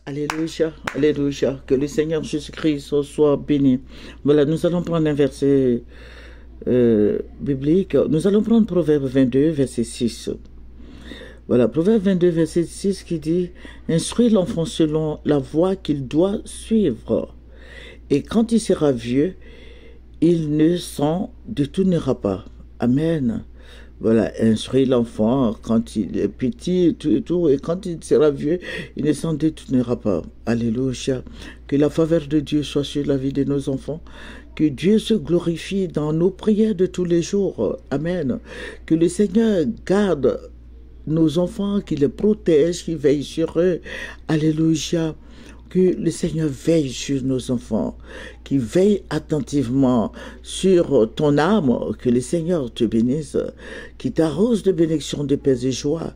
Alléluia, Alléluia, que le Seigneur Jésus-Christ soit béni. Voilà, nous allons prendre un verset biblique. Nous allons prendre Proverbe 22, verset 6. Voilà, Proverbe 22, verset 6 qui dit « Instruis l'enfant selon la voie qu'il doit suivre, et quand il sera vieux, il ne s'en détournera pas. » Amen. Voilà, instruire l'enfant quand il est petit, tout, et quand il sera vieux, il ne s'en détournera pas. Alléluia. Que la faveur de Dieu soit sur la vie de nos enfants. Que Dieu se glorifie dans nos prières de tous les jours. Amen. Que le Seigneur garde nos enfants, qu'il les protège, qu'il veille sur eux. Alléluia. Que le Seigneur veille sur nos enfants, qu'il veille attentivement sur ton âme, que le Seigneur te bénisse, qu'il t'arrose de bénédictions, de paix et joie.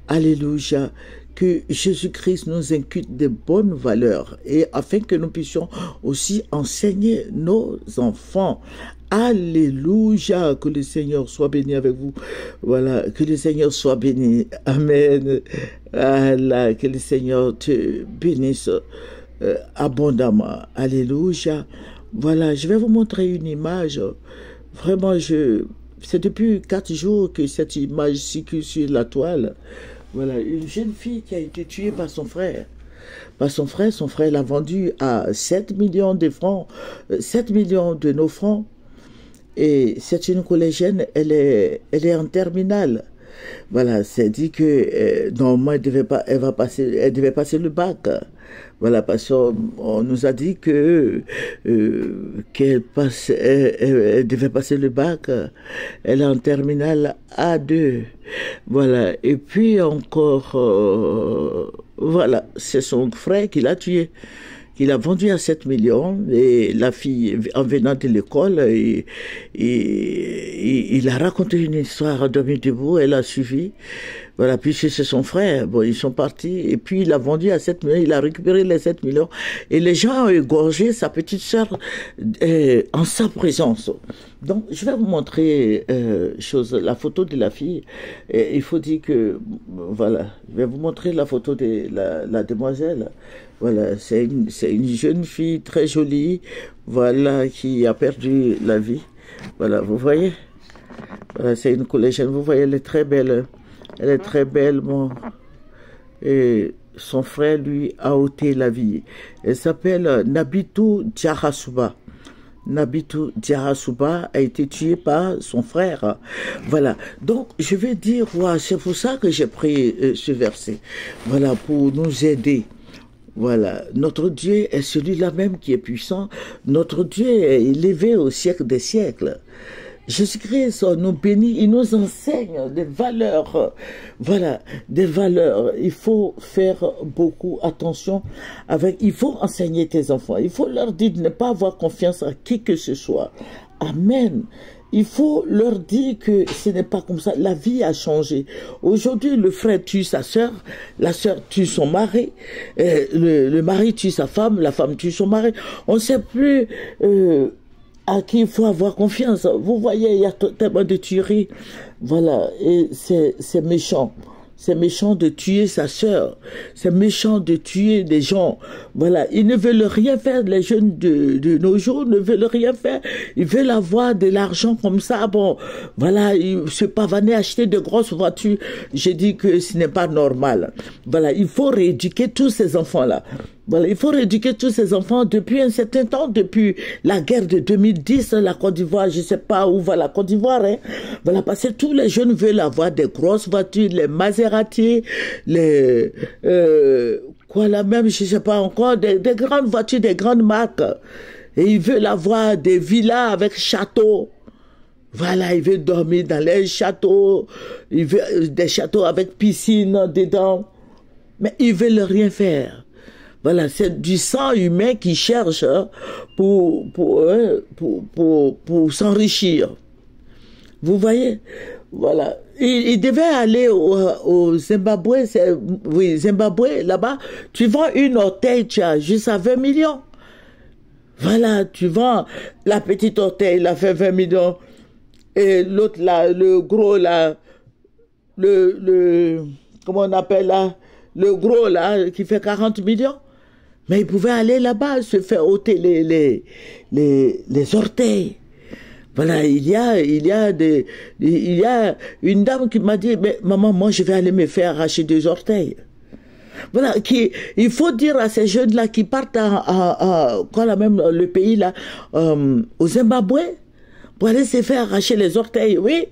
Alléluia. Que Jésus-Christ nous inculque de bonnes valeurs et afin que nous puissions aussi enseigner nos enfants. Alléluia, que le Seigneur soit béni avec vous. Voilà, que le Seigneur soit béni. Amen. Allah, que le Seigneur te bénisse abondamment. Alléluia. Voilà, je vais vous montrer une image. Vraiment, c'est depuis 4 jours que cette image circule sur la toile. Voilà, une jeune fille qui a été tuée par son frère. Son frère l'a vendue à 7 millions de francs, 7 millions de nos francs. Et c'est une collégienne, elle est en terminale. Voilà, c'est dit que normalement elle devait passer le bac. Voilà, parce qu'on nous a dit que elle devait passer le bac. Elle est en terminale A2. Voilà, et puis encore, voilà, c'est son frère qui l'a tué. Il a vendu à 7 millions et la fille, en venant de l'école, il a raconté une histoire à demi debout, elle a suivi. Voilà, puis c'est son frère, bon, ils sont partis, et puis il a vendu à 7 millions, il a récupéré les 7 millions, et les gens ont égorgé sa petite sœur en sa présence. Donc, je vais vous montrer la photo de la fille. Et il faut dire que, voilà, je vais vous montrer la photo de la demoiselle. Voilà, c'est une jeune fille très jolie, voilà, qui a perdu la vie. Voilà, vous voyez? Voilà, c'est une collégienne, vous voyez, elle est très belle. Elle est très belle, bon. Et son frère, lui, a ôté la vie. Elle s'appelle Nabitou Diarasuba. Nabitou Diarasuba a été tué par son frère. Voilà. Donc, je vais dire, ouais, c'est pour ça que j'ai pris ce verset. Voilà, pour nous aider. Voilà, notre Dieu est celui-là même qui est puissant. Notre Dieu est élevé au siècle des siècles. Jésus-Christ nous bénit, il nous enseigne des valeurs. Voilà, des valeurs. Il faut faire beaucoup attention il faut enseigner tes enfants. Il faut leur dire de ne pas avoir confiance à qui que ce soit. Amen. Il faut leur dire que ce n'est pas comme ça. La vie a changé. Aujourd'hui, le frère tue sa sœur, la sœur tue son mari, le mari tue sa femme, la femme tue son mari. On ne sait plus à qui il faut avoir confiance. Vous voyez, il y a tellement de tueries. Voilà, et c'est méchant. C'est méchant de tuer sa sœur. C'est méchant de tuer des gens. Voilà, ils ne veulent rien faire. Les jeunes de nos jours ne veulent rien faire. Ils veulent avoir de l'argent comme ça. Bon, voilà, ils se pavanent, acheter de grosses voitures. J'ai dit que ce n'est pas normal. Voilà, il faut rééduquer tous ces enfants-là. Voilà, il faut rééduquer tous ces enfants depuis un certain temps, depuis la guerre de 2010, la Côte d'Ivoire, je ne sais pas où va la Côte d'Ivoire, hein. Voilà, parce que tous les jeunes veulent avoir des grosses voitures, les Maserati, quoi là même, je ne sais pas encore, des grandes voitures, des grandes marques. Et ils veulent avoir des villas avec châteaux. Voilà, ils veulent dormir dans les châteaux, ils veulent des châteaux avec piscine dedans. Mais ils veulent rien faire. Voilà, c'est du sang humain qui cherche pour s'enrichir. Vous voyez? Voilà. Il devait aller au Zimbabwe. Oui, Zimbabwe, là-bas. Tu vends une orteille, tu as juste à 20 millions. Voilà, tu vends la petite orteille, il a fait 20 millions. Et l'autre là, le gros là, comment on appelle là? Le gros là, qui fait 40 millions. Mais il pouvait aller là-bas, se faire ôter les orteils. Voilà, il y a une dame qui m'a dit, mais maman, moi je vais aller me faire arracher des orteils. Voilà, il faut dire à ces jeunes-là qui partent même le pays là, au Zimbabwe, pour aller se faire arracher les orteils, oui,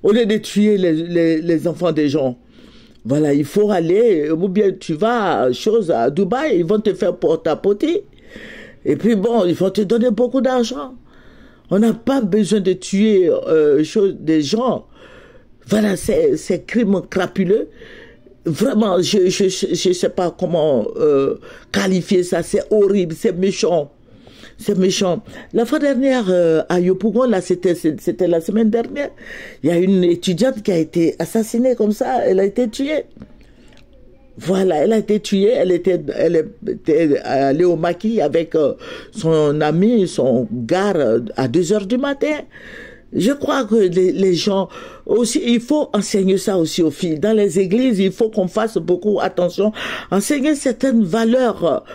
au lieu de tuer les enfants des gens. Voilà, il faut aller, ou bien tu vas à Dubaï, ils vont te faire porte-à-poter. Et puis bon, ils vont te donner beaucoup d'argent. On n'a pas besoin de tuer des gens. Voilà, c'est crime crapuleux. Vraiment, je sais pas comment qualifier ça. C'est horrible, c'est méchant. C'est méchant. La fois dernière, à Yopougon, là, c'était la semaine dernière, il y a une étudiante qui a été assassinée comme ça, elle a été tuée. Voilà, elle a été tuée, elle était allée au maquis avec son ami, son gars, à 2 heures du matin. Je crois que les gens aussi, il faut enseigner ça aussi aux filles. Dans les églises, il faut qu'on fasse beaucoup attention, enseigner certaines valeurs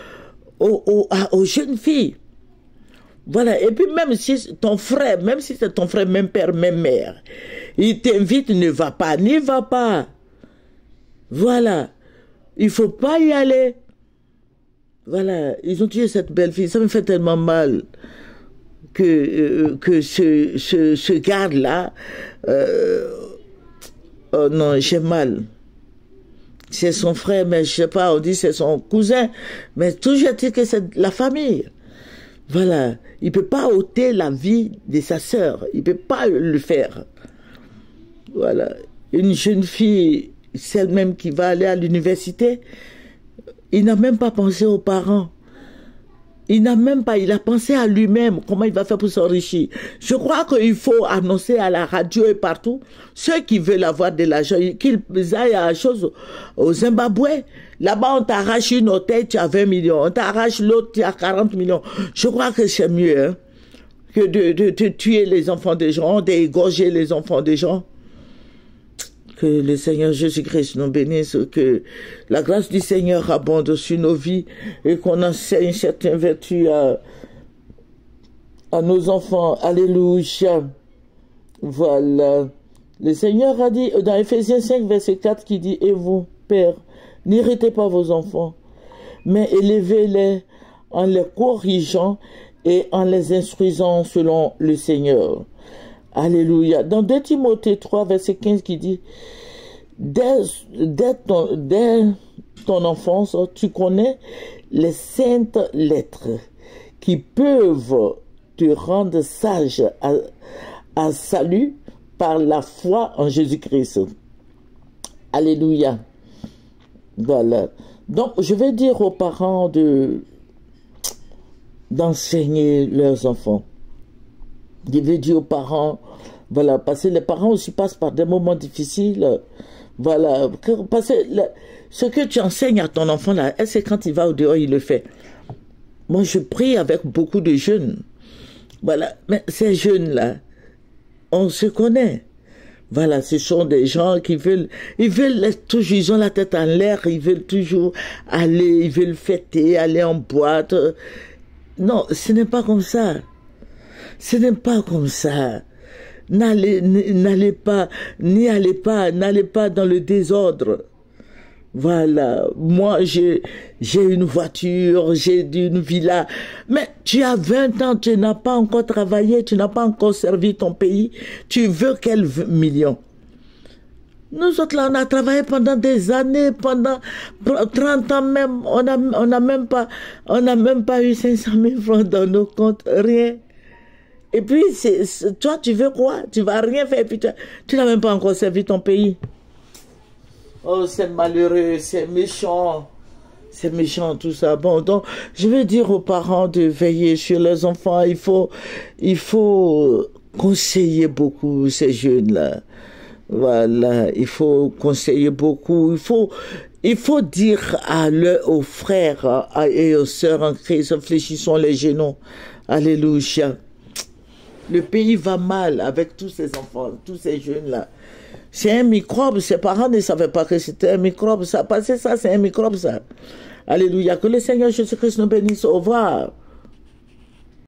aux jeunes filles. Voilà, et puis même si ton frère, même si c'est ton frère, même père, même mère, il t'invite, ne va pas, n'y va pas. Voilà, il faut pas y aller. Voilà, ils ont tué cette belle fille, ça me fait tellement mal que ce garde-là, oh non, j'ai mal. C'est son frère, mais je sais pas, on dit c'est son cousin, mais toujours dit que c'est la famille. Voilà, il peut pas ôter la vie de sa sœur, il peut pas le faire. Voilà, une jeune fille, celle même qui va aller à l'université, il n'a même pas pensé aux parents. Il a pensé à lui-même, comment il va faire pour s'enrichir. Je crois qu'il faut annoncer à la radio et partout, ceux qui veulent avoir de l'argent, qu'ils aillent à la chose au Zimbabwe. Là-bas, on t'arrache une orteil, tu as 20 millions. On t'arrache l'autre, tu as 40 millions. Je crois que c'est mieux hein, que de tuer les enfants des gens, d'égorger les enfants des gens. Que le Seigneur Jésus-Christ nous bénisse, que la grâce du Seigneur abonde sur nos vies et qu'on enseigne certaines vertus à nos enfants. Alléluia. Voilà. Le Seigneur a dit dans Ephésiens 5, verset 4, qui dit « Et vous, Père, n'irritez pas vos enfants, mais élevez-les en les corrigeant et en les instruisant selon le Seigneur. » Alléluia. Dans 2 Timothée 3, verset 15, qui dit dès ton enfance, tu connais les saintes lettres qui peuvent te rendre sage à salut par la foi en Jésus-Christ. Alléluia. Voilà. Donc, je vais dire aux parents d'enseigner leurs enfants. Je vais dire aux parents, voilà, parce que les parents aussi passent par des moments difficiles. Voilà, parce que ce que tu enseignes à ton enfant là, est-ce que quand il va au dehors, il le fait? Moi, je prie avec beaucoup de jeunes. Voilà, mais ces jeunes-là, on se connaît. Voilà, ce sont des gens qui ils veulent toujours, ils ont la tête en l'air, ils veulent toujours aller, ils veulent fêter, aller en boîte. Non, ce n'est pas comme ça. Ce n'est pas comme ça. N'allez pas dans le désordre. Voilà. Moi, j'ai une voiture, j'ai une villa. Mais tu as 20 ans, tu n'as pas encore travaillé, tu n'as pas encore servi ton pays. Tu veux quels millions? Nous autres là, on a travaillé pendant des années, pendant 30 ans même. On n'a même pas eu 500 000 francs dans nos comptes, rien. Et puis, toi, tu veux quoi? Tu vas rien faire, et puis tu n'as même pas encore servi ton pays. Oh, c'est malheureux, c'est méchant tout ça. Bon, donc, je vais dire aux parents de veiller sur leurs enfants. Il faut conseiller beaucoup ces jeunes-là. Voilà, il faut conseiller beaucoup. Il faut dire aux frères et aux sœurs en Christ, fléchissons les genoux. Alléluia. Le pays va mal avec tous ces enfants, tous ces jeunes-là. C'est un microbe, ses parents ne savaient pas que c'était un microbe. Ça passait ça, c'est un microbe ça. Alléluia. Que le Seigneur Jésus-Christ nous bénisse. Au revoir.